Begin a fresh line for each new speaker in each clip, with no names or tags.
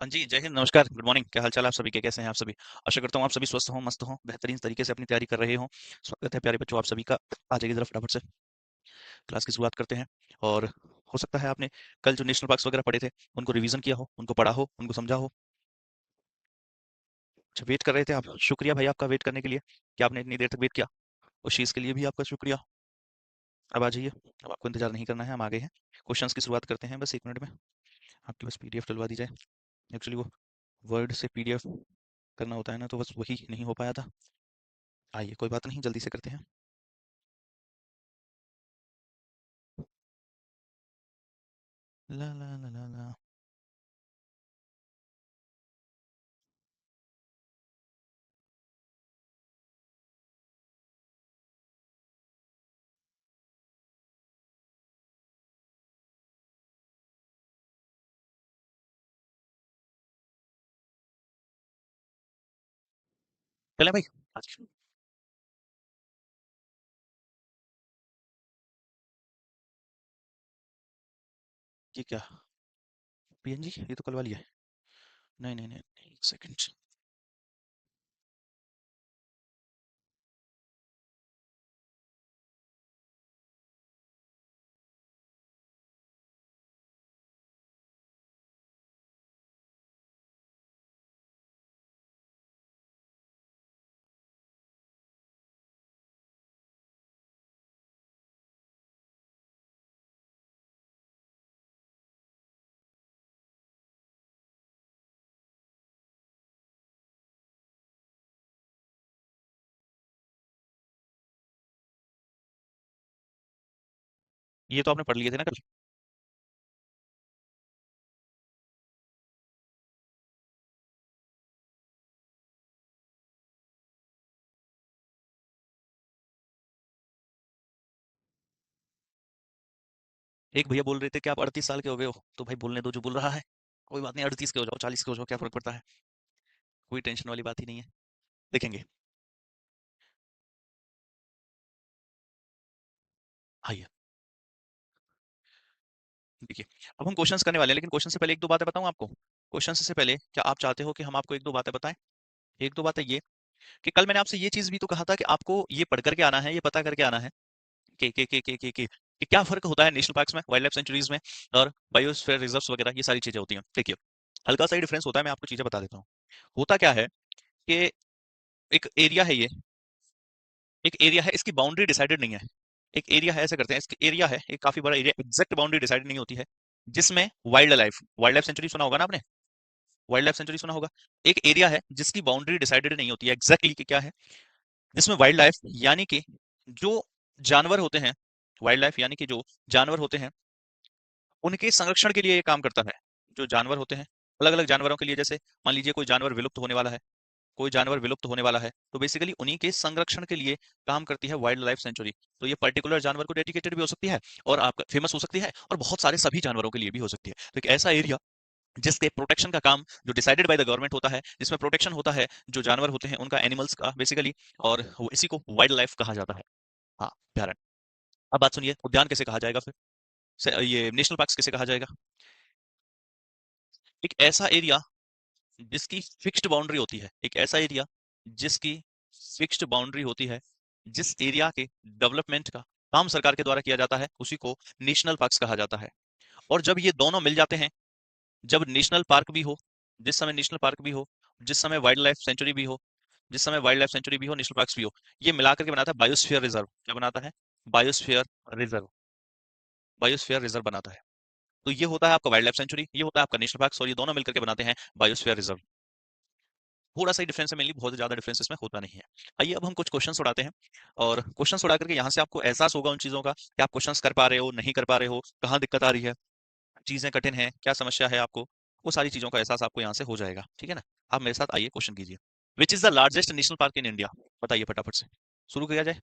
हाँ जी, जय हिंद, नमस्कार, गुड मॉर्निंग। क्या हाल-चाल आप सभी के, कैसे हैं आप सभी? आशा करता हूँ आप सभी स्वस्थ हों, मस्त हों, बेहतरीन तरीके से अपनी तैयारी कर रहे हों। स्वागत है प्यारे बच्चों आप सभी का। आ जाइए ज़रा फटाफट से क्लास की शुरुआत करते हैं। और हो सकता है आपने कल जो नेशनल पार्क्स वगैरह पढ़े थे, उनको रिवीज़न किया हो, उनको पढ़ा हो, उनको समझा हो। अच्छा, वेट कर रहे थे आप। शुक्रिया भाई आपका वेट करने के लिए, कि आपने इतनी देर तक वेट किया। उस चीज़ के लिए भी आपका शुक्रिया। अब आ जाइए, अब आपको इंतज़ार नहीं करना है, हम आ गए हैं। क्वेश्चंस की शुरुआत करते हैं बस 1 मिनट में। आपकी बस पीडीएफ डलवा दी जाए। एक्चुअली वो वर्ड से पीडीएफ करना होता है ना, तो बस वही नहीं हो पाया था। आइए, कोई बात नहीं, जल्दी से करते हैं। ला ला ला ला ला। चलें भाई, आज की- ये क्या पीएनजी, ये तो कल वाली है। नहीं नहीं नहीं नहीं, एक सेकंड। ये तो आपने पढ़ लिए थे ना कल। एक भैया बोल रहे थे कि आप 38 साल के हो गए हो, तो भाई बोलने दो जो बोल रहा है। कोई बात नहीं, 38 के हो जाओ, 40 के हो जाओ, क्या फर्क पड़ता है। कोई टेंशन वाली बात ही नहीं है। देखेंगे। आइए, देखिए। अब हम क्वेश्चंस करने वाले हैं, लेकिन क्वेश्चन से पहले एक दो बातें बताऊं आपको। क्वेश्चन से पहले क्या आप चाहते हो कि हम आपको एक दो बातें बताएं? एक दो बातें ये कि कल मैंने आपसे ये चीज भी तो कहा था कि आपको ये पढ़ करके आना है, ये पता करके आना है कि क्या फ़र्क होता है नेशनल पार्क्स में, वाइल्ड लाइफ सेंचुरीज़ में और बायोस्फीयर रिजर्व्स वगैरह, ये सारी चीज़ें होती हैं। देखिए, हल्का सा ही डिफरेंस होता है, मैं आपको चीज़ें बता देता हूँ। होता क्या है कि एक एरिया है ये, एक एरिया है, इसकी बाउंड्री डिसाइडेड नहीं है। एक एरिया है, ऐसे करते हैं, इसकी एरिया है, एक काफ़ी बड़ा एरिया, एग्ज़ैक्ट बाउंड्री डिसाइडेड नहीं होती है, जिसमें वाइल्ड लाइफ सेंचुरी सुना होगा ना आपने? वाइल्ड लाइफ सेंचुरी सुना होगा। एक एरिया है जिसकी बाउंड्री डिसाइडेड नहीं होती है, एग्ज़ैक्टली कि क्या है, जिसमें वाइल्ड लाइफ यानी कि जो जानवर होते हैं, वाइल्ड लाइफ यानी कि जो जानवर होते हैं उनके संरक्षण के लिए ये काम करता है। जो जानवर होते हैं, अलग-अलग जानवरों के लिए, जैसे मान लीजिए कोई जानवर विलुप्त होने वाला है, कोई जानवर विलुप्त होने वाला है, तो बेसिकली उन्हीं के संरक्षण के लिए काम करती है वाइल्ड लाइफ सेंचुरी। तो ये पर्टिकुलर जानवर को डेडिकेटेड भी हो सकती है और आपका फेमस हो सकती है और बहुत सारे सभी जानवरों के लिए भी हो सकती है। तो एक ऐसा एरिया जिसके प्रोटेक्शन का काम जो डिसाइडेड बाय द गवर्नमेंट होता है, जिसमें प्रोटेक्शन होता है जो जानवर होते हैं उनका, एनिमल्स का बेसिकली, और इसी को वाइल्ड लाइफ कहा जाता है। हाँ, अभ्यारण्य। अब बात सुनिए, उद्यान कैसे कहा जाएगा फिर? ये नेशनल पार्क कैसे कहा जाएगा? एक ऐसा एरिया जिसकी फिक्स्ड बाउंड्री होती है, एक ऐसा एरिया जिसकी फिक्स्ड बाउंड्री होती है, जिस एरिया के डेवलपमेंट का काम सरकार के द्वारा किया जाता है, उसी को नेशनल पार्क्स कहा जाता है। और जब ये दोनों मिल जाते हैं, जब नेशनल पार्क भी हो, जिस समय नेशनल पार्क भी हो, जिस समय वाइल्ड लाइफ सेंचुरी भी हो, जिस समय वाइल्ड लाइफ सेंचुरी भी हो, नेशनल पार्क्स भी हो, ये मिलाकर के बनाता है बायोस्फीयर रिजर्व। क्या बनाता है? Biosphere reserve. बायोस्फीयर रिजर्व बनाता है। तो ये होता है आपका वाइल्ड लाइफ सेंचुरी, ये होता है आपका नेशनल पार्क, और ये दोनों मिलकर के बनाते हैं बायोस्फीयर रिजर्व। थोड़ा सा ही डिफरेंस है, मेनली बहुत ज्यादा डिफरेंस इसमें होता नहीं है। आइए अब हम कुछ क्वेश्चंस उड़ाते हैं, और क्वेश्चंस उड़ा करके यहाँ से आपको एहसास होगा उन चीजों का कि आप क्वेश्चंस कर पा रहे हो, नहीं कर पा रहे हो, कहाँ दिक्कत आ रही है, चीजें कठिन है, क्या समस्या है आपको। वो सारी चीजों का एहसास आपको यहाँ से हो जाएगा, ठीक है ना? आप मेरे साथ आइए, क्वेश्चन कीजिए। Which is the largest national park in India? बताइए फटाफट से, शुरू किया जाए।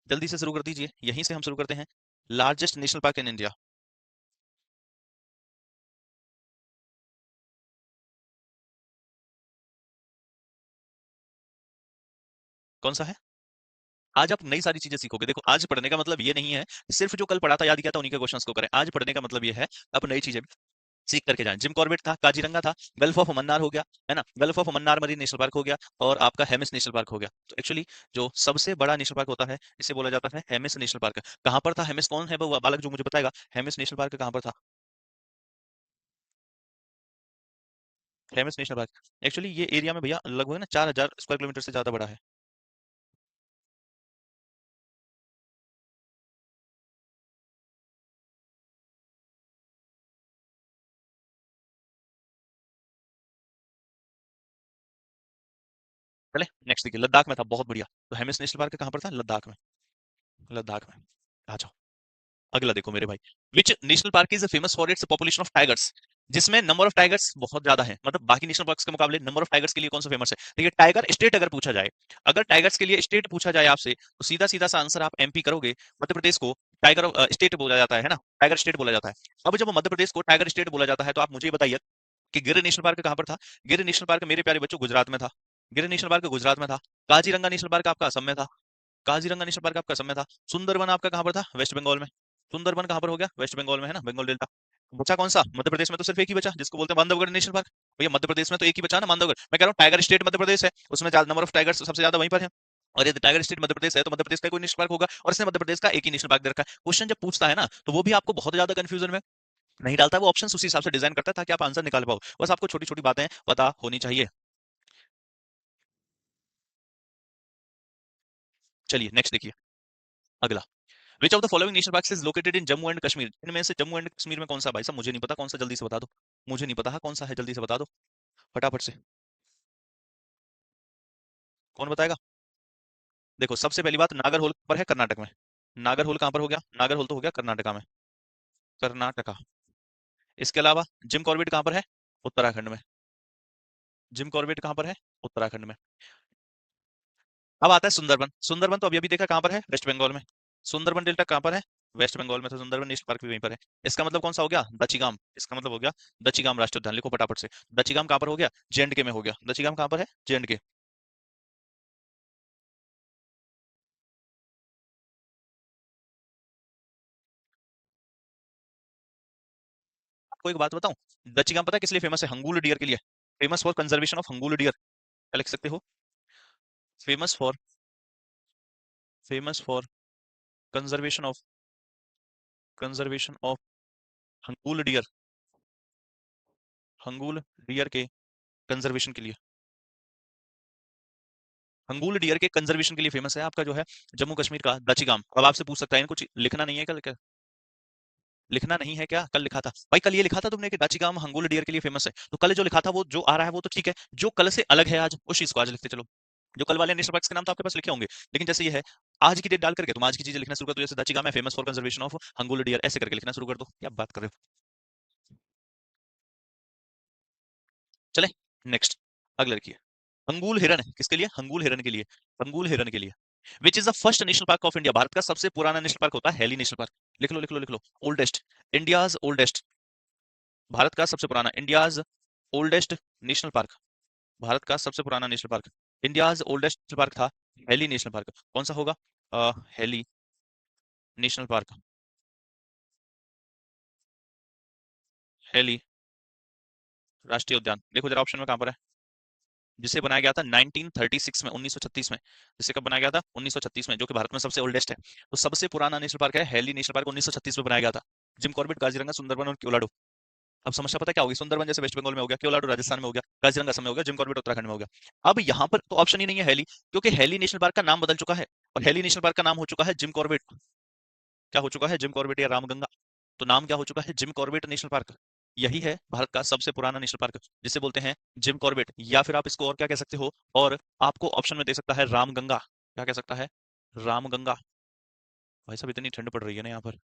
जल्दी से शुरू कर दीजिए, यहीं से हम शुरू करते हैं। Largest national park in India कौन सा है? आज आप नई सारी चीजें सीखोगे। देखो, आज पढ़ने का मतलब ये नहीं है सिर्फ जो कल पढ़ा था, याद किया था, उन्हीं के क्वेश्चंस को करें। आज पढ़ने का मतलब ये है आप नई चीजें सीख करके जाएं। जिम कॉर्बेट था, काजीरंगा था, गल्फ ऑफ मन्नार हो गया, है ना, gulf of Mannar marine national park हो गया, और आपका हेमिस नेशनल पार्क हो गया। तो एक्चुअली जो सबसे बड़ा नेशनल पार्क होता है इसे बोला जाता है हेमिस नेशनल पार्क। कहाँ पर था हेमिस, कौन है वो बालक जो मुझे बताएगा हेमिस नेशनल पार्क कहाँ पर था? हेमिस नेशनल पार्क एक्चुअली ये एरिया में भैया लगभग ना 4,000 स्क्वायर किलोमीटर से ज्यादा बड़ा है। चले नेक्स्ट देखिए, लद्दाख में था, बहुत बढ़िया। तो हेमिस नेशनल पार्क कहाँ पर था? लद्दाख में। लद्दाख में। आ जाओ, अगला देखो मेरे भाई। विच national park is famous for its population of tigers? जिसमें नंबर ऑफ टाइगर्स बहुत ज्यादा है, मतलब बाकी नेशनल पार्क्स के मुकाबले नंबर ऑफ टाइगर्स के लिए कौन सा फेमस है? देखिए टाइगर स्टेट अगर पूछा जाए, अगर टाइगर्स के लिए स्टेट पूछा जाए आपसे, तो सीधा सीधा सा आंसर आप एमपी करोगे। मध्य प्रदेश को टाइगर स्टेट बोला जाता है ना, टाइगर स्टेट बोला जाता है। अब जब मध्य प्रदेश को टाइगर स्टेट बोला जाता है, तो आप मुझे ये बताइए कि गिर नेशनल पार्क कहाँ पर था? गिर नेशनल पार्क मेरे प्यारे बच्चों गुजरात में था। गिर नेशनल पार्क गुजरात में था। काजीरंगा नेशनल पार्क आपका असम में था। काजीरंगा नेशनल पार्क आपका असम में था। सुंदरबन आपका कहाँ पर था? वेस्ट बंगाल में। सुंदरबन कहाँ पर हो गया? वेस्ट बंगाल में, है ना, बंगाल डेल्टा। बचा कौन सा? मध्य प्रदेश में तो सिर्फ एक ही बचा, जिसको बोलते हैं बांधवगढ़ नेशनल पार्क। भैया मध्य प्रदेश में तो एक ही बचा ना, बांधवगढ़। मैं कह रहा हूँ टाइगर स्टेट मध्य प्रदेश है, उसमें नंबर ऑफ टाइगर्स सबसे ज्यादा वहीं पर है। और ये टाइगर स्टेट मध्य प्रदेश है, तो मध्य प्रदेश का कोई नेशनल पार्क होगा, और इसने मध्य प्रदेश का एक ही नेशनल पार्क दे रखा है। क्वेश्चन जब पूछता है ना, तो वो भी आपको बहुत ज्यादा कंफ्यूजन में नहीं डालता, वो ऑप्शन उसी हिसाब से डिजाइन करता है ताकि आप आंसर निकाल पाओ। बस आपको छोटी छोटी बातें पता होनी चाहिए। चलिए नेक्स्ट देखिए, अगला। Which of the following national park is located in Jammu and Kashmir? इनमें से जम्मू एंड कश्मीर में कौन सा? भाई साहब मुझे नहीं पता कौन सा, जल्दी से बता दो। मुझे नहीं पता है कौन सा है, जल्दी से बता दो फटाफट से। कौन बताएगा? देखो सबसे पहली बात, नागरहोल पर है कर्नाटक में। नागरहोल कहाँ पर हो गया? नागरहोल तो हो गया कर्नाटका में। कर्नाटका। इसके अलावा जिम कॉर्बेट कहाँ पर है? उत्तराखंड में। जिम कॉर्बेट कहाँ पर है? उत्तराखंड में। अब आता है सुंदरबन। सुंदरबन तो अभी अभी देखा कहाँ पर है? वेस्ट बंगाल में। सुंदरबन डेल्टा कहाँ पर है? वेस्ट बंगाल में। तो सुंदरबन नेशनल पार्क भी वहीं पर है। इसका मतलब कौन सा हो गया? दचिगाम। इसका मतलब हो गया दचिगाम राष्ट्रीय उद्यान। लिखो फटाफट से। दचिगाम कहाँ पर हो गया? जेएंडके में हो गया। दचिगाम कहाँ पर है? जेएंडके। आपको एक बात बताऊं, दचिगाम पता है किस लिए फेमस है? हंगुल डियर के लिए। Famous for conservation of hangul deer. क्या लिख सकते हो? Famous for, famous for conservation of, conservation of hangul deer. Hangul deer के कंजर्वेशन के लिए। हंगुल डियर के कंजर्वेशन के लिए फेमस है आपका जो है जम्मू कश्मीर का दचिगाम। अब आपसे पूछ सकता है इनको लिखना नहीं है क्या? लिखना नहीं है क्या? कल लिखा था भाई, कल ये लिखा था तुमने कि दाचिगाम हंगोल डियर के लिए फेमस है, तो कल जो लिखा था वो जो आ रहा है वो तो ठीक है, जो कल से अलग है आज उस चीज को आज लिखते चलो। जो कल वाले नेशनल पार्क्स के नाम तो आपके पास लिखे होंगे, लेकिन जैसे ये है आज की डेट डाल करके तुम आज की चीजें लिखना शुरू कर दो। जैसे दाचिगाम है famous for conservation of hangul deer, ऐसे करके लिखना शुरू कर दो। क्या बात कर रहे हो? चले नेक्स्ट, अगला लिखिए। हंगूल हिरन है किसके लिए? हंगूल हिरन के लिए। हंगूल हिरन के लिए। Which is the first national park of India? Bharat का सबसे पुराना नेशनल पार्क होता है हेली नेशनल पार्क। लिख लो लिख लो लिख लो। ओल्डेस्ट, इंडियाज ओल्डेस्ट, भारत का सबसे पुराना, India's oldest national park. Bharat का सबसे पुराना national park, India's oldest national park था हेली नेशनल पार्क। कौन सा होगा? Heli national park. हेली राष्ट्रीय उद्यान, देखो जरा ऑप्शन में कहां पर है। जिसे बनाया गया था 1936 में, 1936 में। जिसे कब बनाया गया था? 1936 में, जो कि भारत में सबसे ओल्डेस्ट है। तो सबसे पुराना नेशनल पार्क है हेली नेशनल पार्क, 1936 में बनाया गया था। जिम कॉर्बेट, काजीरंगा, सुंदरबन और क्योलाडो। अब समस्या पता क्या होगी? सुंदरबन जैसे वेस्ट बंगाल में हो गया, क्योलाडो राजस्थान में हो गया, काजीरंगा असम में हो गया, जिम कॉर्बेट उत्तराखंड में हो गया। अब यहाँ पर तो ऑप्शन ही नहीं है हेली, क्योंकि हेली नेशनल पार्क का नाम बदल चुका है, और हेली नेशनल पार्क का नाम हो चुका है जिम कॉर्बेट। क्या हो चुका है? जिम कॉर्बेट या रामगंगा। तो नाम क्या हो चुका है? Jim Corbett national park. यही है भारत का सबसे पुराना नेशनल पार्क, जिसे बोलते हैं जिम कॉर्बेट, या फिर आप इसको और क्या कह सकते हो, और आपको ऑप्शन में दे सकता है रामगंगा। क्या कह सकता है? रामगंगा। भाई साहब इतनी ठंड पड़ रही है ना यहाँ पर,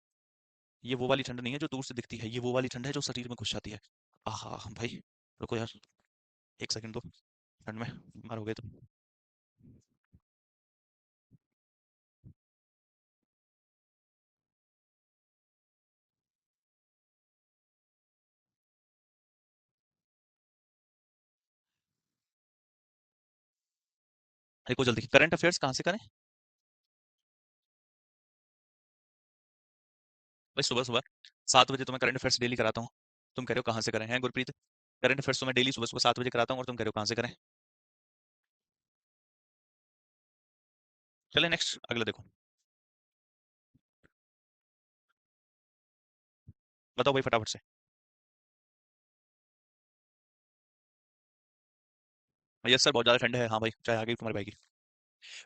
ये वो वाली ठंड नहीं है जो दूर से दिखती है, ये वो वाली ठंड है जो शरीर में घुस जाती है। आहा भाई, रुको यार, एक सेकंड दो। ठंड में बीमार हो गए तुम। देखो जल्दी, करंट अफेयर्स कहाँ से करें? भाई सुबह सुबह 7 बजे तो मैं करंट अफेयर्स डेली कराता हूँ। तुम कह रहे हो कहाँ से करें हैं गुरप्रीत? करंट अफेयर्स तो मैं डेली सुबह सुबह 7 बजे कराता हूँ और तुम कह रहे हो कहाँ से करें? चले नेक्स्ट, अगला देखो। बताओ भाई फटाफट से। यस सर, बहुत ज्यादा ठंड है। हाँ भाई, चाय आ गई तुम्हारे भाई की।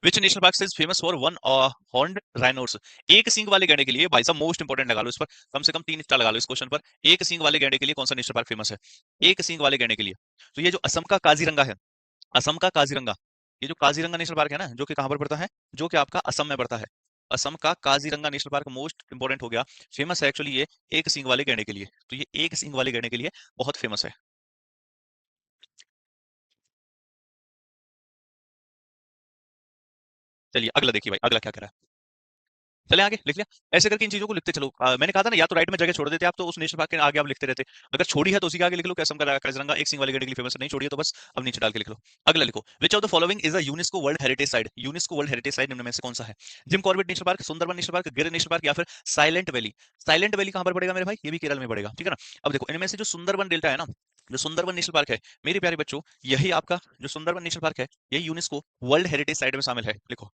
विच national park is famous for one horned rhinos? एक सींग वाले गैंडे के लिए भाई साहब मोस्ट इंपोर्टेंट लगा लो इस पर, कम से कम 3 स्टार लगा लो इस क्वेश्चन पर। एक सींग वाले गैंडे के लिए कौन सा नेशनल पार्क फेमस है? एक सींग वाले गैंडे के लिए। तो ये जो असम का काजीरंगा है, असम का काजीरंगा, ये जो काजीरंगा नेशनल पार्क है ना, जो कि कहां पर पड़ता है? जो कि आपका असम में पड़ता है। असम का Kaziranga national park most important हो गया, फेमस है एक्चुअली ये एक सींग वाले गैंडे के लिए। तो ये एक सींग वाले गैंडे के लिए बहुत फेमस है। चलिए अगला देखिए भाई, अगला क्या कह रहा है। चले आगे लिख लिया। ऐसे करके इन चीजों को लिखते चलो। मैंने कहा था ना, या तो राइट में जगह छोड़ देते आप तो उस नेशनल पार्क के आगे आप लिखते रहते। अगर छोड़ी है तो उसी के आगे लिख लो कि असम का काजीरंगा एक सिंह वाले गैंडे के लिए फेमस है। नहीं छोड़ी है तो बस अब नीचे डाल के लिख लो। अगला लिखो, which of the following is a UNESCO world heritage site? UNESCO world heritage site निम्न में से कौन सा है? Jim Corbett national park, Sundarban national park, गिर नेशनल पार्क, या फिर साइलेंट वैली? साइलेंट वैली कहां पर पड़ेगा मेरे भाई? ये भी केरल में पड़ेगा, ठीक है ना। अब देखो इनमें से जो सुंदरबन डेल्टा है ना, जो सुंदरबन नेशनल पार्क है, मेरे प्यारे बच्चों, यही आपका जो सुंदरबन नेशनल पार्क है, यही यूनेस्को वर्ल्ड हेरिटेज साइट में शामिल है। लिखो,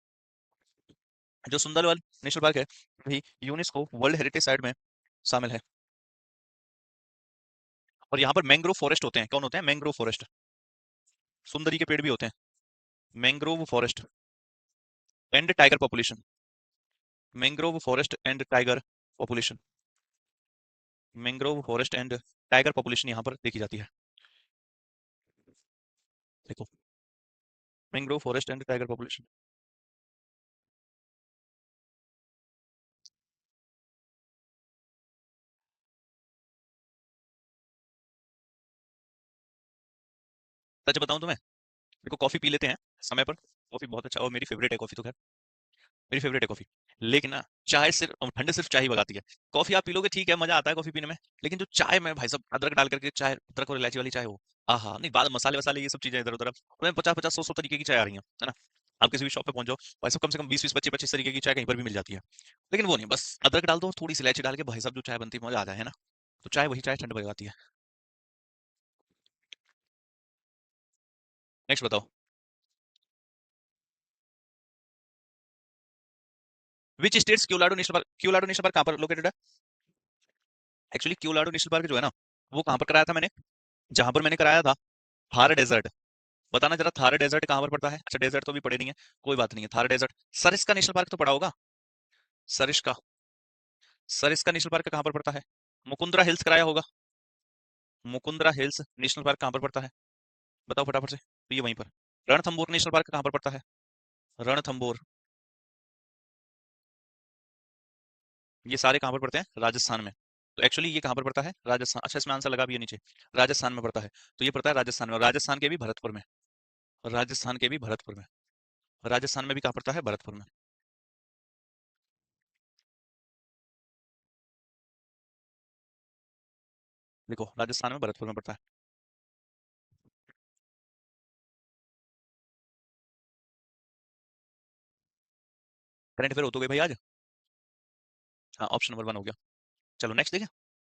जो सुंदरबन नेशनल पार्क है वही यूनेस्को वर्ल्ड हेरिटेज साइट में शामिल है। और यहाँ पर मैंग्रोव फॉरेस्ट होते हैं। कौन होते हैं? Mangrove forest. सुंदरी के पेड़ भी होते हैं। Mangrove forest and tiger population. Mangrove forest and tiger population. Mangrove forest and tiger population यहाँ पर देखी जाती है। देखो, mangrove forest and tiger population. सच बताऊं तुम्हें, देखो कॉफी पी लेते हैं समय पर, कॉफी बहुत अच्छा और मेरी फेवरेट है कॉफी तो खैर, मेरी फेवरेट है कॉफी। लेकिन ना, चाय सिर्फ ठंडे सिर्फ चाय ही भगाती है। कॉफी आप पी लोगे ठीक है, मजा आता है कॉफी पीने में, लेकिन जो चाय में भाई साहब अदरक डाल करके चाय, अदरक और इलायची वाली चाय हो, आहा नहीं, बाद मसाले वसाले ये सब चीजें इधर उधर, अब 50-50 100-100 तरीके की चाय आ रही है ना। आप किसी भी शॉप पे पहुंच जाओ भाई साहब, कम से कम 20-20 25-25 तरीके की चाय कहीं पर भी मिल जाती है। लेकिन वो नहीं, बस अदरक डाल दो और थोड़ी सी इलायची डाल के भाई साहब जो चाय बनती है मजा आ जाए, है ना। तो चाय वही चाय ठंड भगाती है। नेक्स्ट बताओ। Which states Keoladeo national park? Keoladeo national park कहां पर लोकेटेड है? एक्चुअली क्यूलाडो नेशनल पार्क जो है ना, वो कहां पर कराया था मैंने? जहां पर मैंने कराया था, थार डेजर्ट। बताना जरा, थार डेजर्ट कहां पर पड़ता है? अच्छा डेजर्ट तो भी पड़े नहीं है, कोई बात नहीं है। Thar desert, Sariska national park तो पड़ा होगा। सरिस्का, सरिस्का नेशनल पार्क कहां पर पड़ता है? मुकुंदरा हिल्स कराया होगा। मुकुंदरा हिल्स नेशनल पार्क कहां पर पड़ता है? बताओ फटाफट से। तो ये वहीं पर। रणथंबोर नेशनल पार्क कहां पर पड़ता है? रणथंबोर, ये सारे कहां पर पड़ते हैं? राजस्थान में। तो एक्चुअली ये कहां पर पड़ता है? राजस्थान। अच्छा इसमें आंसर लगा भी है नीचे, राजस्थान में पड़ता है। तो ये पड़ता है राजस्थान में, और राजस्थान के भी भरतपुर में। राजस्थान के भी भरतपुर में। राजस्थान में भी कहां पड़ता है? भरतपुर में। देखो राजस्थान में भरतपुर में पड़ता है। करंट अफेयर हो तो गए भाई आज। हाँ, ऑप्शन नंबर 1 हो गया। चलो नेक्स्ट देखें।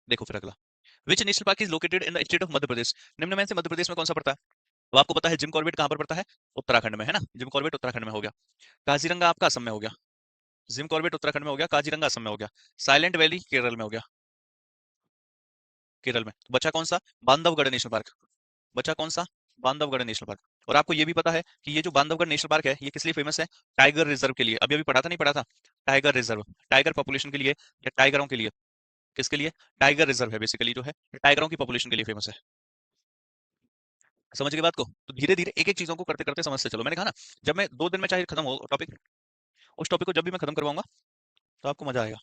देखो फिर अगला, which national park is located in the state of Madhya Pradesh? निम्न में से मध्य प्रदेश में कौन सा पड़ता है? अब आपको पता है जिम कॉर्बेट कहां पर पड़ता है? उत्तराखंड में, है ना। जिम कॉर्बेट उत्तराखंड में हो गया। काजीरंगा आपका असम में हो गया। जिम कॉर्बेट उत्तराखंड में हो गया, काजीरंगा असम में हो गया। साइलेंट वैली केरल में हो गया। केरल में तो बचा कौन सा? Bandhavgarh national park. बचा कौन सा? Bandhavgarh national park. और आपको ये भी पता है कि ये जो बांधवगढ़ नेशनल पार्क है, ये किस लिए फेमस है? टाइगर रिजर्व के लिए। अभी अभी पढ़ा था, नहीं पढ़ा था? टाइगर रिजर्व, टाइगर पॉपुलेशन के लिए या टाइगरों के लिए? किसके लिए? टाइगर रिजर्व है बेसिकली जो है, टाइगरों की पॉपुलेशन के लिए फेमस है। समझ गए बात को? तो धीरे धीरे एक एक चीजों को करते करते समझते चलो। मैंने कहा ना, जब मैं 2 दिन में चाहे खत्म हो टॉपिक, उस टॉपिक को जब भी मैं खत्म करवाऊंगा तो आपको मजा आएगा।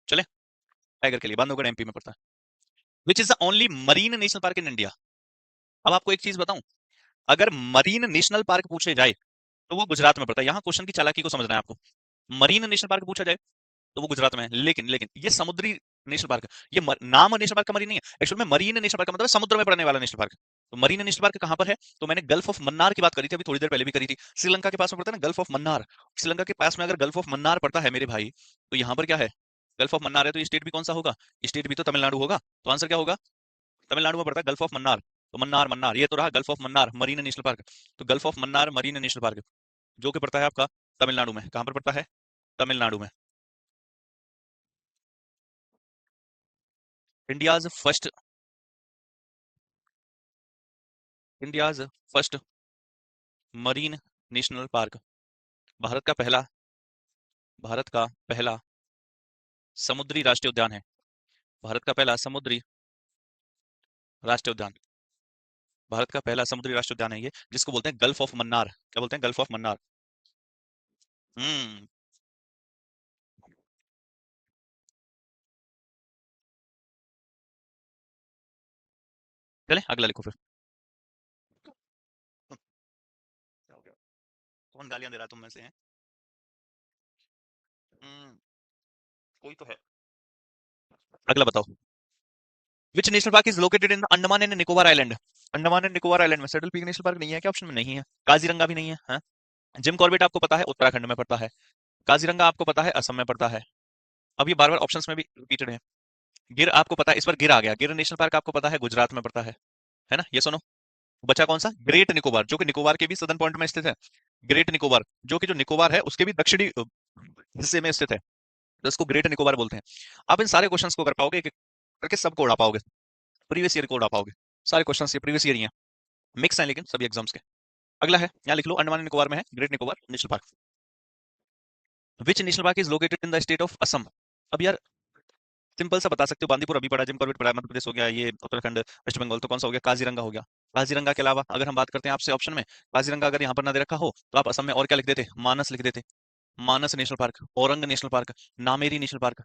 चले, टाइगर के लिए बांधवगढ़ एमपी में पड़ता है। Which is the only marine national park in India? अब आपको एक चीज बताऊं, अगर मरीन नेशनल पार्क पूछे जाए तो वो गुजरात में पड़ता है। यहाँ क्वेश्चन की चालाकी को समझना है आपको। मरीन नेशनल पार्क पूछा जाए तो वो गुजरात में है, लेकिन लेकिन ये समुद्री नेशनल पार्क है। ये नाम नेशनल पार्क का मरीन नहीं है, एक्चुअल में मरीन नेशनल पार्क का मतलब है समुद्र में पड़ने वाला नेशनल पार्क। तो मरीन नेशनल पार्क कहाँ पर है? तो मैंने गल्फ ऑफ मन्नार की बात करी थी, अभी थोड़ी देर पहले भी करी थी। श्रीलंका के पास में पड़ता है ना गल्फ ऑफ मन्नार। श्रीलंका के पास में अगर गल्फ ऑफ मन्नार पड़ता है मेरे भाई, तो यहाँ पर क्या है? गल्फ ऑफ मन्नार है, तो स्टेट भी कौन सा होगा? स्टेट भी तो तमिलनाडु होगा। तो आंसर क्या होगा? तमिलनाडु में पड़ता है गल्फ ऑफ मन्नार। तो मन्नार मन्नार ये तो रहा gulf of Mannar marine national park. तो gulf of Mannar marine national park जो कि पड़ता है आपका तमिलनाडु में। कहाँ पर पड़ता है? तमिलनाडु में। India's first India's first marine national park. Bharat का पहला भारत का पहला समुद्री राष्ट्रीय उद्यान है। भारत का पहला समुद्री राष्ट्रीय उद्यान। भारत का पहला समुद्री राष्ट्रीय उद्यान है ये, जिसको बोलते हैं गल्फ ऑफ मन्नार। क्या बोलते हैं? Gulf of Mannar. हम्म। चले अगला लिखो फिर। क्या हो गया? कौन गालियां दे रहा है तुम में से? हैं? हम्म, कोई तो है। अगला बताओ। विच national park is located in Andaman and Nicobar island? Andaman and Nicobar island में सेडल पीक नेशनल पार्क नहीं है क्या? ऑप्शन में नहीं है। काजीरंगा भी नहीं है, हाँ? जिम कॉर्बेट आपको पता है उत्तराखंड में पड़ता है। काजीरंगा आपको पता है असम में पड़ता है। अब ये बार बार ऑप्शंस में भी रिपीटेड है। गिर आपको पता है, इस बार गिर आ गया। गिर नेशनल पार्क आपको पता है गुजरात में पड़ता है ना? ये सुनो। बचा कौन सा? ग्रेट निकोबार, जो कि निकोबार के भी सदर्न पॉइंट में स्थित है। ग्रेट निकोबार, जो कि जो निकोबार है उसके भी दक्षिणी हिस्से में स्थित है, तो इसको ग्रेट निकोबार बोलते हैं। आप इन सारे क्वेश्चंस को कर पाओगे एक एक करके, सबको उड़ा पाओगे, प्रीवियस ईयर को उड़ा पाओगे। सारे क्वेश्चंस ये प्रीवियस ईयर ही हैं, मिक्स हैं लेकिन सभी एग्जाम्स के। अगला है, यहाँ लिख लो, अंडमान एंड निकोबार में है great Nicobar national park. Which national park is located in the state of Assam? अब यार सिंपल सा बता सकते हो, बांदीपुर अभी पड़ा, जिम कॉर्बेट पड़ा, मध्य प्रदेश हो गया, ये उत्तराखंड वेस्ट बंगाल, तो कौन सा हो गया? काजीरंगा हो गया। काजीरंगा के अलावा अगर हम बात करते हैं आपसे ऑप्शन में, काजीरंगा अगर यहाँ पर ना दे रखा हो तो आप असम में और क्या लिख देते? मानस लिख देते। Manas national park, Orang national park, Nameri national park,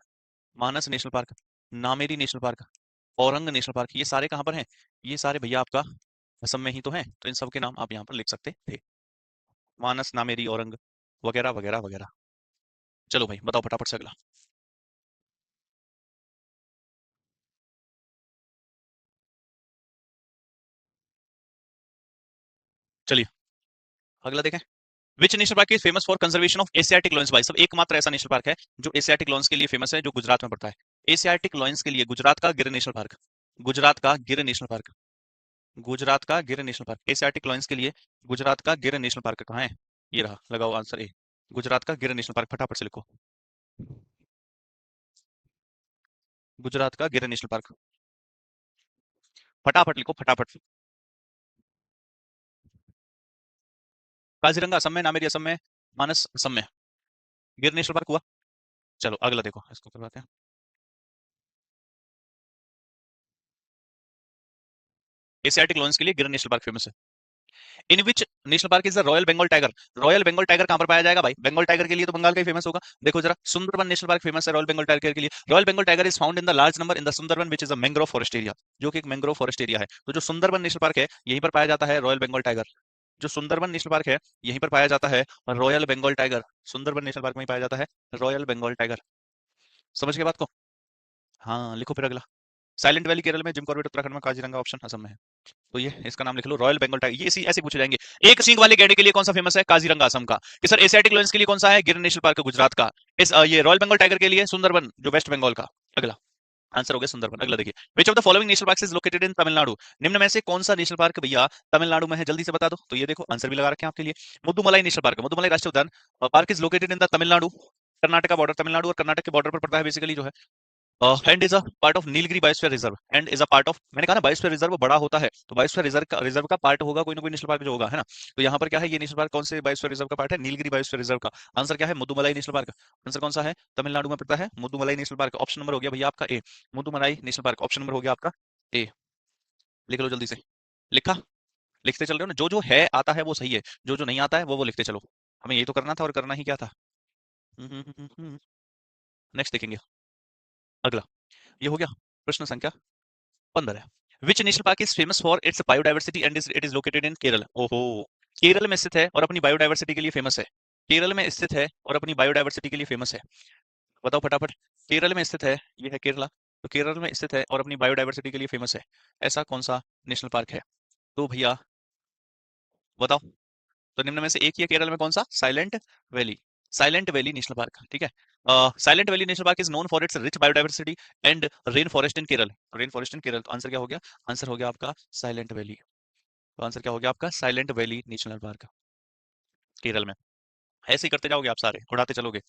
Manas national park, Nameri national park, Orang national park, ये सारे कहाँ पर हैं? ये सारे भैया आपका असम में ही तो हैं, तो इन सब के नाम आप यहाँ पर लिख सकते थे। मानस, नामेरी, औरंग वगैरह वगैरह वगैरह। चलो भाई बताओ फटाफट से अगला। चलिए अगला देखें। विच national park is famous for conservation of Asiatic lions? भाई सब एकमात्र ऐसा नेशनल पार्क है जो एशियाटिक लॉयंस के लिए फेमस है, जो गुजरात में पड़ता है। एशियाटिक लॉयंस के लिए गुजरात का गिर नेशनल पार्क। गुजरात का गिर नेशनल पार्क। गुजरात का गिर नेशनल पार्क एशियाटिक लॉयंस के लिए। गुजरात का गिर नेशनल पार्क कहाँ है? ये रहा, लगाओ आंसर ए। गुजरात का गिर नेशनल पार्क, फटाफट से लिखो। गुजरात का गिर नेशनल पार्क, फटाफट लिखो फटाफट। काजीरंगा असम में, नामेरी असम में, मानस असम में, गिर नेशनल पार्क हुआ। चलो अगला देखो, इसको करवाते हैं। एशियाटिक लॉयंस के लिए गिर नेशनल पार्क फेमस है। In which national park is the royal Bengal tiger? Royal Bengal tiger कहां पर पाया जाएगा भाई? बंगाल टाइगर के लिए तो बंगाल का ही फेमस होगा। देखो जरा, सुंदरबन नेशनल पार्क फेमस है रॉयल बंगाल टाइगर के लिए। Royal Bengal tiger is found in the large number in the Sundarban which is a mangrove forest area, जो कि एक मैंग्रोव फॉरेस्ट एरिया है। तो जो सुंदरबन नेशनल पार्क है यहीं पर पाया जाता है रॉयल बंगाल टाइगर। जो सुंदरबन नेशनल पार्क है यहीं पर पाया जाता है royal Bengal tiger. Sundarban national park में ही पाया जाता है रॉयल बंगाल टाइगर। समझ के बात को? हाँ लिखो फिर अगला। साइलेंट वैली केरल में, जिम कॉर्बेट उत्तराखंड में, काजीरंगा ऑप्शन असम में है। तो ये इसका नाम लिख लो, रॉयल बंगाल टाइगर। ये इसी ऐसे पूछे जाएंगे। एक सींग वाले गैंडे के लिए कौन सा फेमस है? काजीरंगा असम का। कि सर एशियाटिक लॉयंस के लिए कौन सा है? गिर नेशनल पार्क गुजरात का। ये रॉयल बंगाल टाइगर के लिए सुंदरबन जो वेस्ट बंगाल का। अगला आंसर हो गया सुंदरबन। अगला देखिए, which of the following national park is located इन तमिलनाडु? निम्न में से कौन सा नेशनल पार्क भैया तमिलनाडु में है? जल्दी से बता दो। तो ये देखो आंसर भी लगा रखे हैं आपके लिए। मुद्दुमलाई नेशनल पार्क, मुद्दुमलाई राष्ट्रीय उद्यान park is located in the Tamil Nadu. Karnataka border, Tamil Nadu और कर्नाटक के बॉर्डर पर पड़ता है बेसिकली जो है। And is a part of Nilgiri biosphere reserve. And is a part of, मैंने कहा ना बायोस्फीयर रिजर्व बड़ा होता है, तो बायोस्फीयर रिजर्व का पार्ट होगा कोई ना कोई नेशनल पार्क जो होगा, है ना? तो यहाँ पर क्या है, ये नेशनल पार्क कौन से बायोस्फीयर रिजर्व का पार्ट है? नीलगिरी बायोस्फीयर रिजर्व का। आंसर क्या है? Mudumalai national park. आंसर कौन सा है? तमिलनाडु में पड़ता है Mudumalai national park. Option number हो गया भैया आपका A, Mudumalai national park. Option number हो गया आपका ए। लिख लो जल्दी से। लिखा? लिखते चल रहे हो ना? जो जो है आता है वो सही है, जो जो नहीं आता है वो लिखते चलो। हमें यही तो करना था, और करना ही क्या था। नेक्स्ट देखेंगे अगला। ये हो गया प्रश्न संख्या 15 है। Which national park is famous for its biodiversity and it is located इन केरल? ओहो, केरल में स्थित है और अपनी बायोडायवर्सिटी के लिए फेमस है। केरल में स्थित है और अपनी बायोडायवर्सिटी के लिए फेमस है। बताओ फटाफट। केरल में स्थित है, ये है केरला, तो केरल में स्थित है और अपनी बायोडायवर्सिटी के लिए फेमस है। ऐसा कौन सा नेशनल पार्क है? तो भैया बताओ। तो निम्न में से एक ही है केरल में, कौन सा? Silent valley. Silent valley national park, ठीक है। Silent valley national park is known for it's rich biodiversity and rain forest in Kerala. Rain forest इन केरल, तो आंसर क्या हो गया? आंसर हो गया आपका साइलेंट वैली। तो आंसर क्या हो गया आपका? Silent valley national park, Kerala में। ऐसे ही करते जाओगे आप, सारे उड़ाते चलोगे।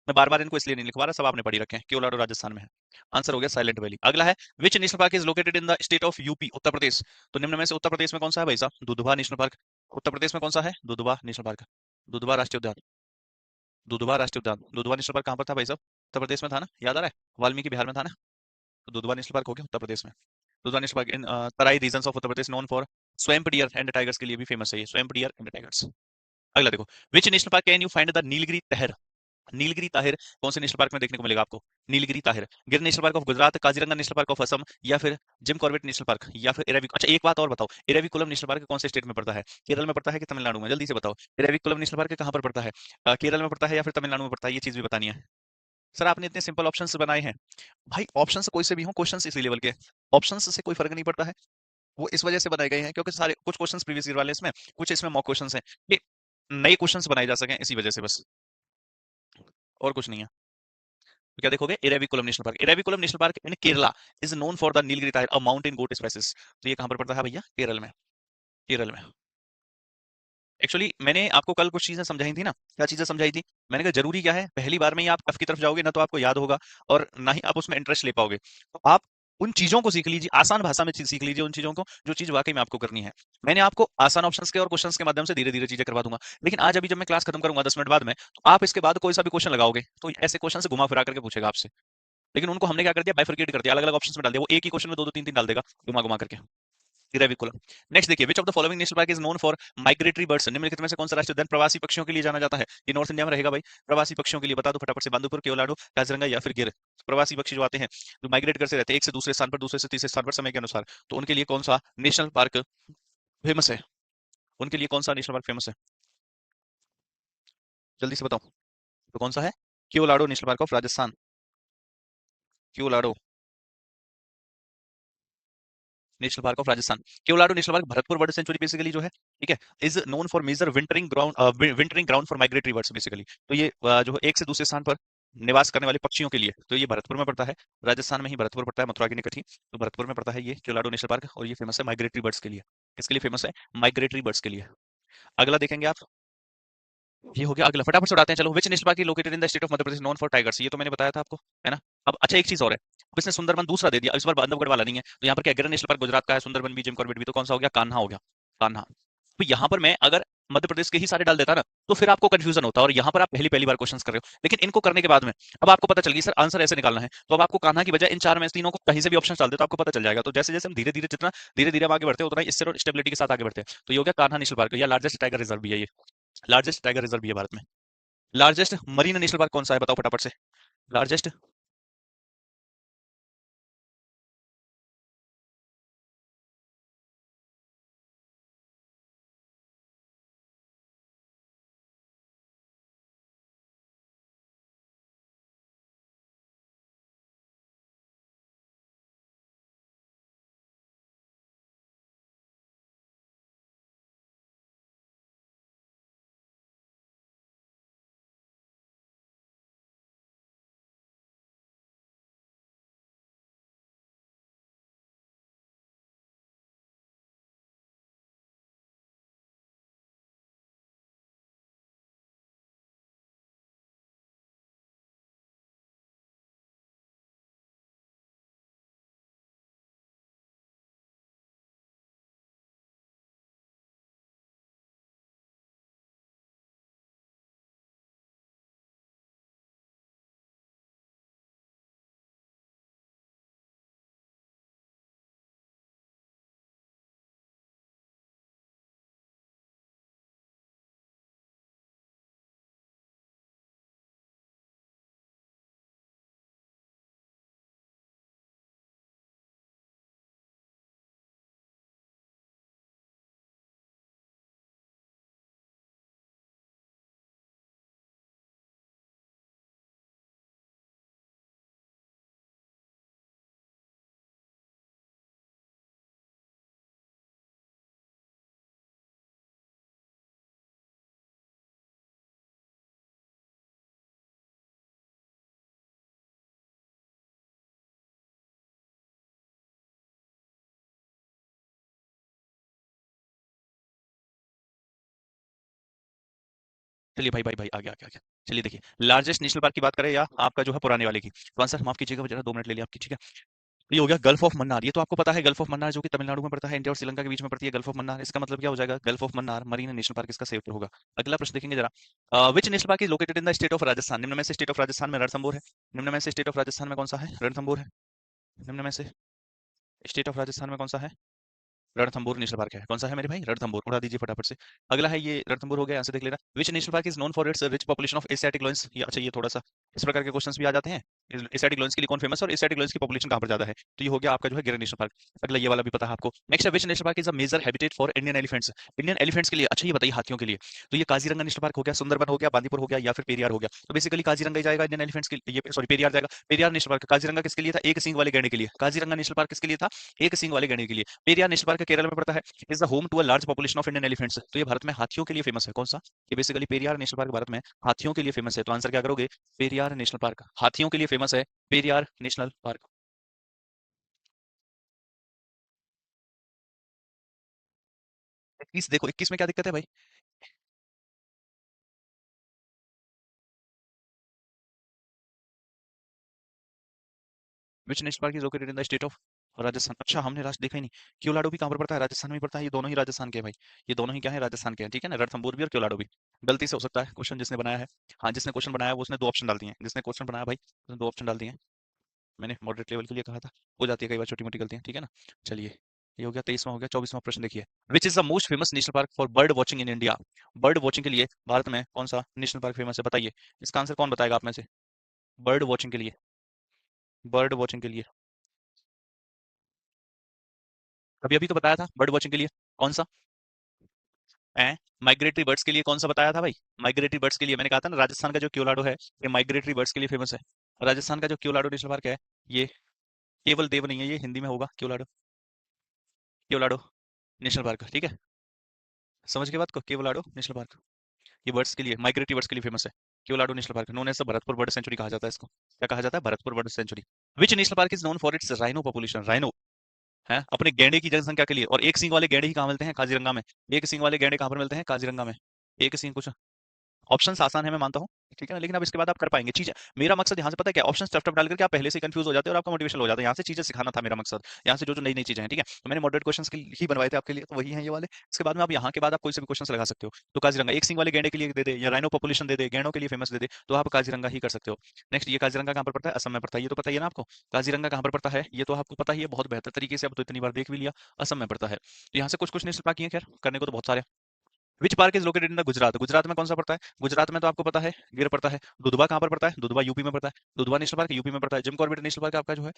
मैं बार बार इनको इसलिए नहीं लिखवा रहा, सब आपने पढ़ी रखे हैं। कोलोराडो राजस्थान में है। आंसर हो गया साइलेंट वैली। अगला है, which national park is located in the state of UP, Uttar Pradesh. तो निम्न में से उत्तर प्रदेश में कौन सा है भाई साहब? Dudhwa national park. उत्तर प्रदेश में कौन सा है? Dudhwa national park. दुधवा राष्ट्रीय उद्यान। दुधवा राष्ट्रीय उद्यान, दुधवा नेशनल पार्क कहाँ पर था भाई साहब? उत्तर प्रदेश में था ना, याद आ रहा है? वाल्मीकि बिहार में था ना। तो दुधवा नेशनल पार्क हो गया उत्तर प्रदेश में। Dudhwa national park in Terai region of Uttar Pradesh, known for swamp deer and tigers के लिए भी फेमस है ये, स्वैम्प डियर एंड टाइगर्स। अगला देखो, विच national park can you find the Nilgiri तहर। नीलगिरी ताहिर कौन से नेशनल पार्क में देखने को मिलेगा आपको? नीलगिरी ताहिर, गिर national park of Gujarat, Kaziranga national park of Assam, या फिर जिम कॉर्बेट नेशनल पार्क, या फिर एराविक। अच्छा एक बात और बताओ, एराविकुलम नेशनल पार्क कौन से स्टेट में पड़ता है? केरल में पड़ता है कि तमिलनाडु में? जल्दी से बताओ, एराविकुलम नेशनल पार्क कहाँ पर पड़ता है? केरल में पड़ता है या फिर तमिलनाडु में पड़ता है? ये चीज भी बतानी है। सर आपने इतने सिंपल ऑप्शंस बनाए हैं। भाई ऑप्शंस कोई से भी हो, क्वेश्चंस इसी लेवल के, ऑप्शंस से कोई फर्क नहीं पड़ता है। वो इस वजह से बनाए गए हैं क्योंकि सारे कुछ क्वेश्चंस प्रीवियस ईयर वाले इसमें, कुछ इसमें मॉक क्वेश्चंस हैं, ये नए क्वेश्चंस बनाए जा सकें इसी वजह से बस, और कुछ नहीं है। तो क्या देखोगे? Eravikulam national park, Eravikulam national park in Kerala is known for the Nilgiri tiger, a mountain goat species. तो ये कहां पर पड़ता है भैया? केरल में। केरल में। एक्चुअली मैंने आपको कल कुछ चीजें समझाई थी ना, क्या चीजें समझाई थी? मैंने कहा जरूरी क्या है, पहली बार में ही आप टफ की तरफ जाओगे ना तो आपको याद होगा, और ना ही आप उसमें इंटरेस्ट ले पाओगे। तो आप उन चीजों को सीख लीजिए, आसान भाषा में सीख लीजिए उन चीजों को जो चीज वाकई में आपको करनी है। मैंने आपको आसान ऑप्शंस के और क्वेश्चंस के माध्यम से धीरे धीरे चीजें करवा दूंगा। लेकिन आज अभी जब मैं क्लास खत्म करूंगा 10 मिनट बाद में, तो आप इसके बाद कोई सा भी क्वेश्चन लगाओगे तो ऐसे क्वेश्चन से घुमा फिरा करके पूछेगा आपसे। लेकिन उनको हमने क्या कर दिया? बाइफरकेट कर दिया, अलग अलग ऑप्शंस में डाल दिया। वो एक ही क्वेश्चन में दो दो तीन तीन डाल देगा, घुमा घुमा करके। इरेविकुलम। नेक्स्ट देखिए, which of the following national park is known for migratory birds. निम्नलिखित में से कौन सा राष्ट्रीय उद्यान प्रवासी पक्षियों के लिए जाना जाता है? ये नॉर्थ इंडिया में रहेगा भाई। प्रवासी पक्षियों के लिए बता दो फटाफट से, बांदीपुर, केवलाडो, काजीरंगा या फिर गिर। प्रवासी पक्षी जो आते हैं, जो माइग्रेट करते रहते हैं एक से दूसरे स्थान पर, दूसरे से तीसरे स्थान पर समय के अनुसार, तो उनके लिए कौन सा नेशनल पार्क फेमस है? उनके लिए कौन सा नेशनल पार्क फेमस है? जल्दी से बताओ। तो कौन सा है? Keoladeo national park of Rajasthan. Keoladeo national park of Rajasthan. Keoladeo national park Bharatpur bird sanctuary basically जो है, ठीक है, is known for major wintering ground for migratory birds basically. तो ये जो है एक से दूसरे स्थान पर निवास करने वाले पक्षियों के लिए, तो ये भरतपुर में पड़ता है। राजस्थान में ही भरतपुर पड़ता है, मथुरा की निकट ही। तो भरतपुर में पड़ता है ये केवलाडो नेशनल पार्क, और ये फेमस है माइग्रेटरी बर्ड्स के लिए। किसके लिए फेमस है? माइग्रेटरी बर्ड्स के लिए। अगला देखेंगे आप, ये हो गया। अगला फटाफट से उड़ाते हैं चलो, विच national park located in the state of Madhya Pradesh known for tigers. ये तो मैंने बताया था आपको, है ना। अब अच्छा एक चीज और है, अब इसने सुंदरबन दूसरा दे दिया, इस बार बांधवगढ़ वाला नहीं है। तो यहाँ पर क्या, गिर नेशनल पार्क गुजरात का है, सुंदरबन भी, जिम कॉर्बेट भी, तो कौन सा हो गया? कान्हा हो गया। कान्हा। तो यहाँ पर मैं अगर मध्य प्रदेश के ही सारे डाल देता ना, तो फिर आपको कंफ्यूजन होता, और यहाँ पर आप पहली पहली बार क्वेश्चन कर रहे हो। लेकिन इनको करने के बाद में अब आपको पता चल गई सर आंसर ऐसे निकालना है, तो अब आपको कान्हा की बजाय इन चार में से तीनों को कहीं से भी ऑप्शन डाल दे तो आपको पता चल जाएगा। तो जैसे जैसे हम धीरे धीरे, जितना धीरे धीरे हम आगे बढ़ते हैं, उतना इससे स्टेबिलिटी के साथ आगे बढ़ते हैं। तो ये हो गया कान्हा नेशनल पार्क, या लार्जेस्ट टाइगर रिजर्व भी है ये। लार्जेस्ट टाइगर रिजर्व भी है भारत में। लार्जेस्ट मरीन नेशनल पार्क कौन सा है, बताओ फटाफट से। लार्जेस्ट चलिए भाई भाई भाई, आगे आगे आगे। चलिए देखिए, लार्जेस्ट नेशनल पार्क की बात करें या आपका जो है पुराने वाले की, तो आंसर माफ कीजिएगा, जरा 2 मिनट ले लिया आपकी, ठीक है। ये हो गया गल्फ ऑफ मन्नार। ये तो आपको पता है, गल्फ ऑफ मन्नार जो कि तमिलनाडु में पड़ता है, इंडिया और श्रीलंका के बीच में पड़ती है गल्फ ऑफ मन्नार। इसका मतलब क्या हो जाएगा, gulf of Mannar marine national park इसका सही उत्तर होगा। अगला प्रश्न देखेंगे जरा, विच national park is located in the state of Rajasthan. निम्न में से स्टेट ऑफ राजस्थान में रणथंभौर है। निम्न में से स्टेट ऑफ राजस्थान में कौन सा है, रणथंभौर है। निम्न में से स्टेट ऑफ राजस्थान में कौन सा है, रणथंभौर नेशनल पार्क है। कौन सा है मेरे भाई, रणथंभौर। उड़ा दीजिए फटाफट से। अगला है ये रणथंभौर हो गया, यहाँ से देख लेना। विच national park is known for it's rich population of Asiatic lions. ये अच्छा, ये थोड़ा सा इस प्रकार के क्वेश्चंस भी आ जाते हैं। एशियाटिक लॉयंस के लिए कौन फेमस है और एशियाटिक लॉयंस की पॉपुलेशन कहाँ पर ज्यादा है, तो ये हो गया आपका जो है गिर नेशनल पार्क। अगला ये वाला भी पता है आपको। नेक्स्ट है which national park is a major habitat for Indian elephants. Indian elephants के लिए, अच्छा ये बताइए हाथियों के लिए, तो ये काजीरंगा नेशनल पार्क हो गया, सुंदरबन हो गया, बांदीपुर हो गया, या फिर पेरियार हो गया। तो बेसिकली काजीरंगा ही जाएगा इंडियन एलिफेंट्स के लिए, ये सॉरी पेरियार जाएगा। पेरियार नेशनल पार्क, काजीरंगा किसके लिए था, एक सींग वाले गैंडे के लिए। काजीरंगा नेशनल पार्क किसके लिए था, एक सींग वाले गैंडे के लिए। पेरियार नेशनल पार्क केरल में पड़ता है। Is the home to a large population of Indian elephants. तो ये भारत में हाथियों के लिए फेमस है। कौन सा, ये basically Periyar national park Bharat में हाथियों के लिए फेमस है। तो आंसर क्या करोगे, पेरियार नेशनल पार्क हाथियों के लिए फेमस है, पेरियार नेशनल पार्क। 21 देखो, 21 में क्या दिक्कत है भाई। विच national park is located in the state of Rajasthan. अच्छा हमने राष्ट्र देखा ही नहीं। क्योलाडो भी कहाँ पर पड़ता है, राजस्थान में ही पड़ता है। ये दोनों ही राजस्थान के हैं भाई, ये दोनों ही क्या है, राजस्थान के हैं, ठीक है ना। रणथंभौर भी और क्योलाडो भी। गलती से हो सकता है क्वेश्चन जिसने बनाया है, हाँ जिसने क्वेश्चन बनाया है वो उसने 2 ऑप्शन डाल दिए हैं। जिसने क्वेश्चन बनाया भाई उसने 2 ऑप्शन डाल दिए हैं। मैंने मॉडरेट लेवल के लिए कहा था, हो जाती है कई बार छोटी मोटी गलतियां, ठीक है ना। चलिए, ये हो गया 23वां, हो गया 24वां प्रश्न देखिए। Which is the most famous national park for bird watching in India. Bird watching के लिए भारत में कौन सा नेशनल पार्क फेमस है, बताइए। इसका आंसर कौन बताएगा आप में से, बर्ड वॉचिंग के लिए, बर्ड वॉचिंग के लिए। अभी अभी तो बताया था बर्ड वॉचिंग के लिए, कौन सा है। माइग्रेटरी बर्ड्स के लिए कौन सा बताया था भाई, माइग्रेटरी बर्ड्स के लिए मैंने कहा था ना, राजस्थान का जो क्योलाडो है ये माइग्रेटरी बर्ड्स के लिए फेमस है। राजस्थान का जो क्योलाडो नेशनल पार्क है, ये केवल देव नहीं है, ये हिंदी में होगा क्योलाडो, क्योलाडो नेशनल पार्क, ठीक है। समझ के बात को, केवलाडो नेशनल पार्क ये बर्ड्स के लिए, माइग्रेटरी बर्ड्स के लिए फेमस है। Keoladeo national park known as Bharatpur bird sanctuary कहा जाता है इसको। क्या कहा जाता है, Bharatpur bird sanctuary. Which national park is known for its rhino population. Rhino है अपने गैंडे की जनसंख्या के लिए, और एक सींग वाले गैंडे ही कहाँ मिलते हैं, काजीरंगा में। एक सींग वाले गैंडे कहाँ पर मिलते हैं, काजीरंगा में। एक सींग कुछ ऑप्शंस आसान है मैं मानता हूँ, ठीक है ना, लेकिन अब इसके बाद आप कर पाएंगे चीजें। मेरा मकसद यहाँ से पता है क्या, ऑप्शन टफ टफ डाल करके आप पहले से कंफ्यूज हो जाते हैं और आपका मोटिवेशन हो जाता है। यहाँ से चीजें सिखाना था मेरा मकसद, यहाँ से जो जो नई नई चीजें हैं, ठीक है। तो मैंने मॉडरेट क्वेश्चन ही बनवाए थे आपके लिए, तो वही है ये वाले। इसके बाद में आप यहाँ के बाद आप कोई से भी क्वेश्चन लगा सकते हो। तो काजीरंगा एक सिंह वाले गैंडे के लिए दे दे, या राइनो पॉपुलेशन दे दे, गैंडों के लिए फेमस दे दे, तो आप काजीरंगा ही कर सकते हो। नेक्स्ट, ये काजीरंगा कहाँ पर पड़ता है, असम में पड़ता है, ये तो पता ही है ना आपको। काजीरंगा कहाँ पर पड़ता है, ये तो आपको पता ही है बहुत बेहतर तरीके से, अब तो इतनी बार देख भी लिया। असम में पड़ता है। तो यहाँ से कुछ कुछ नेशनल पार्क ही है, खैर करने को तो बहुत सारे। Which park is located in the Gujarat. Gujarat में कौन सा पड़ता है, गुजरात में तो आपको पता है गिर पड़ता है। दुधवा कहाँ पर पड़ता है, दुधवा यूपी में पड़ता है। दुधवा नेशनल पार्क यूपी में पड़ता है। जिम कॉर्बेट नेशनल पार्क आपका जो है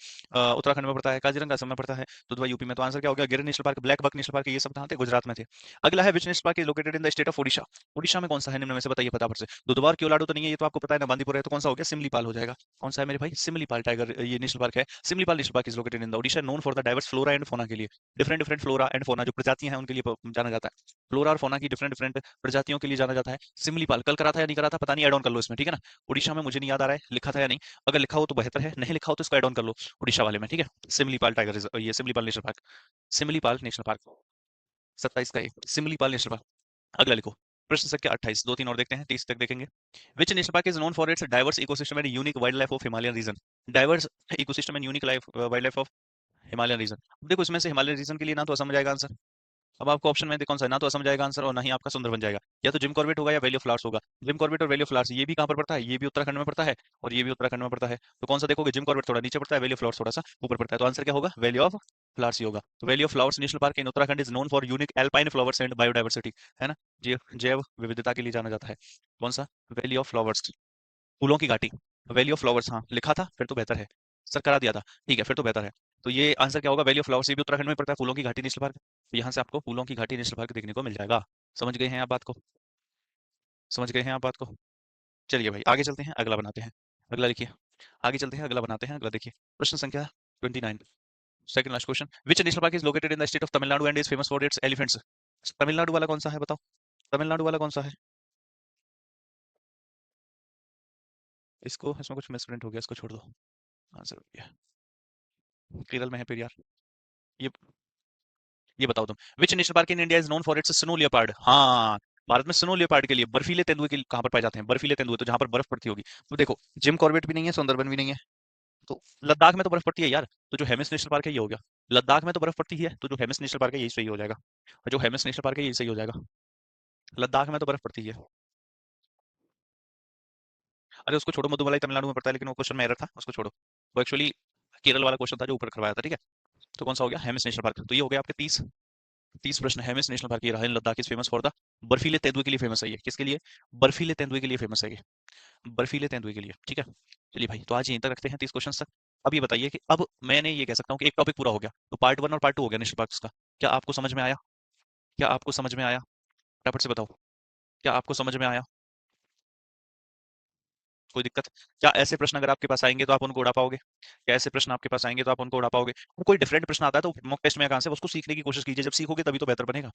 उत्तराखंड में पड़ता है। काजीरंगा असम में पड़ता है, दुधवा यूपी में। तो आंसर क्या हो गया, Gir national park, black buck national park, ये सब कहाँ थे, गुजरात में थे। अगला है which national park is located in the state of Odisha. Odisha में कौन सा है, निम्न में से बताइए फटाफट से। दुधवा और क्योलाडो तो नहीं है, ये तो आपको पता है ना, बांदीपुर है, तो कौन सा हो गया, सिमलीपाल हो जाएगा। कौन सा है मेरे भाई, सिमलीपाल टाइगर ये नेशनल पार्क है। Similipal national park is located in the Odisha, known for the diverse flora and fauna के लिए। डिफरेंट डिफरेंट फ्लोरा एंड फोना जो प्रजातियां हैं उनके लिए जाना जाता है। फ्लोरा और फोना की डिफरेंट डिफरेंट प्रजातियों के लिए जाना जाता है। सिमलीपाल कल करा था या नहीं करा था पता नहीं, एड ऑन कर लो इसमें, ठीक है ना। उड़ीसा में मुझे नहीं याद आ रहा है लिखा था या नहीं, अगर लिखा हो तो बेहतर है, नहीं लिखा हो तो इसको एड ऑन कर लो उड़ीसा वाले में, ठीक है। सिमलीपाल टाइगर रिजर्व, ये Similipal national park, Similipal national park 27 का एक सिमलीपाल नेशनल पार्क। अगला लिखो, प्रश्न संख्या 28, 2 3 और देखते हैं, 30 तक देखेंगे। Which national park is known for its diverse ecosystem and unique wild life of Himalayan region. Diverse ecosystem and unique life wild life of Himalayan region. देखो इसमें से हिमालयन रीजन के लिए ना तो असम में जाएगा आंसर। अब आपको ऑप्शन में कौन सा है, ना तो असम जाएगा आंसर और ना ही आपका सुंदर बन जाएगा। या तो जिम कॉर्बेट होगा या वैली ऑफ फ्लावर्स होगा। जिम कॉर्बेट और वैली ऑफ फ्लावर्स ये भी कहाँ पर पड़ता है, ये भी उत्तराखंड में पड़ता है और ये भी उत्तराखंड में पड़ता है। तो कौन सा देखोगे, जिम कॉर्बेट थोड़ा नीचे पड़ता है, वैली ऑफ फ्लावर्स थोड़ा सा ऊपर पड़ता है। तो आंसर क्या होगा, वैली ऑफ फ्लावर्स ही होगा। तो valley of flowers national park in Uttarakhand is known for unique alpine flowers and biodiversity, है ना। जैव विविधता के लिए जाना जाता है। कौन सा, वैली ऑफ फ्लावर्स, फूलों की घाटी। वैली ऑफ फ्लावर्स, हाँ लिखा था फिर तो बेहतर है, सर करा दिया था, ठीक है फिर तो बेहतर है। तो ये आंसर क्या होगा, वैली ऑफ फ्लावर्स, ये भी उत्तराखंड में पड़ता है, फूलों की घाटी नेशनल पार्क। तो यहाँ से आपको फूलों की घाटी नेशनल पार्क देखने को मिल जाएगा। समझ गए हैं आप बात को, समझ गए हैं आप बात को। चलिए भाई आगे चलते हैं, अगला बनाते हैं। अगला लिखिए, आगे चलते हैं, अगला बनाते हैं, अगला देखिए। प्रश्न संख्या 29, second last question. Which national park is located in the state of Tamil Nadu and is famous for its elephants. Tamil Nadu वाला कौन सा है बताओ, तमिलनाडु वाला कौन सा है। इसको, इसमें कुछ मिसप्रिंट हो गया, इसको छोड़ दो। आंसर हो गया, केरल में है पेरियार। ये ये बताओ तुम, विच national park in India is known for it's snow leopard. हाँ, भारत में स्नो लेपर्ड के लिए बर्फीले तेंदुए के कहाँ पर पाए जाते हैं? बर्फीले तेंदुए तो जहां पर बर्फ पड़ती होगी। तो देखो, जिम कॉर्बेट भी नहीं है, सुंदरबन भी नहीं है, तो लद्दाख में तो बर्फ पड़ती है यार। तो जो हेमिस नेशनल पार्क है ये हो गया। लद्दाख में तो बर्फ पड़ती ही है, तो जो हेमिस नेशनल पार्क है यही सही हो जाएगा। और जो हेमिस नेशनल पार्क है यही सही हो जाएगा। लद्दाख में तो बर्फ पड़ती है। अरे उसको छोड़ो, मधुमलाई तमिलनाडु में पड़ता है, लेकिन वो क्वेश्चन में एरर था, उसको छोड़ो। वो एक्चुअली केरल वाला क्वेश्चन था जो ऊपर करवाया था, ठीक है। तो कौन सा हो गया? Hemis national park. तो ये हो गया आपके 30 प्रश्न। हेमिस नेशनल पार्क ये रहा, in Ladakh is famous for the बर्फीले तेंदुए के लिए फेमस है ये। किसके लिए? बर्फीले तेंदुए के लिए फेमस है ये। बर्फीले तेंदुए के लिए, ठीक है। चलिए भाई, तो आज यहीं तक रखते हैं 30 क्वेश्चन तक। अब ये बताइए कि अब मैंने ये कह सकता हूँ कि एक टॉपिक पूरा हो गया, तो पार्ट 1 और पार्ट 2 हो गया नेशनल पार्क्स का। क्या आपको समझ में आया? क्या आपको समझ में आया? फटाफट से बताओ। क्या आपको समझ में आया? कोई दिक्कत? क्या ऐसे प्रश्न अगर आपके पास आएंगे तो आप उनको उड़ा पाओगे? क्या ऐसे प्रश्न आपके पास आएंगे तो आप उनको उड़ा पाओगे? और कोई डिफरेंट प्रश्न आता है तो मॉक टेस्ट में आंसर उसको सीखने की कोशिश कीजिए। जब सीखोगे तभी तो बेहतर बनेगा।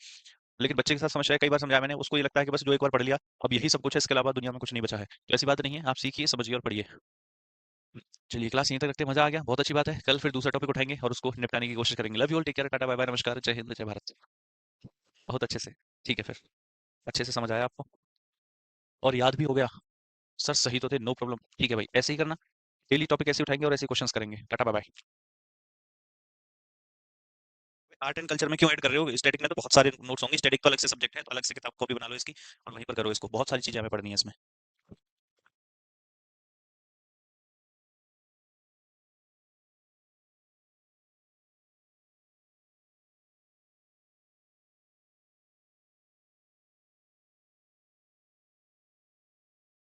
लेकिन बच्चे के साथ समस्या है, कई बार समझाया मैंने, उसको ये लगता है कि बस जो एक बार पढ़ लिया अब यही सब कुछ है, इसके अलावा दुनिया में कुछ नहीं बचा है। तो ऐसी बात नहीं है, आप सीखिए, समझिए और पढ़िए। चलिए, क्लास यहीं तक रखते हैं, मजा आ गया, बहुत अच्छी बात है। कल फिर दूसरा टॉपिक उठाएंगे और उसको निपटाने की कोशिश करेंगे। Love you all, take care, tata bye bye, नमस्कार, जय हिंद, जय भारत। बहुत अच्छे से। ठीक है फिर। अच्छे से समझ आया आपको? और याद भी हो गया? सर सही तो थे, नो प्रॉब्लम, ठीक है भाई, ऐसे ही करना। डेली टॉपिक ऐसे उठाएंगे और ऐसे क्वेश्चंस करेंगे। Tata bye bye. Art and culture में क्यों ऐड कर रहे हो? स्टैटिक में तो बहुत सारे नोट्स होंगे, स्टैटिक तो अलग से सब्जेक्ट है, तो अलग से किताब कॉपी बना लो इसकी और वहीं पर करो इसको। बहुत सारी चीजें हमें पढ़नी है इसमें।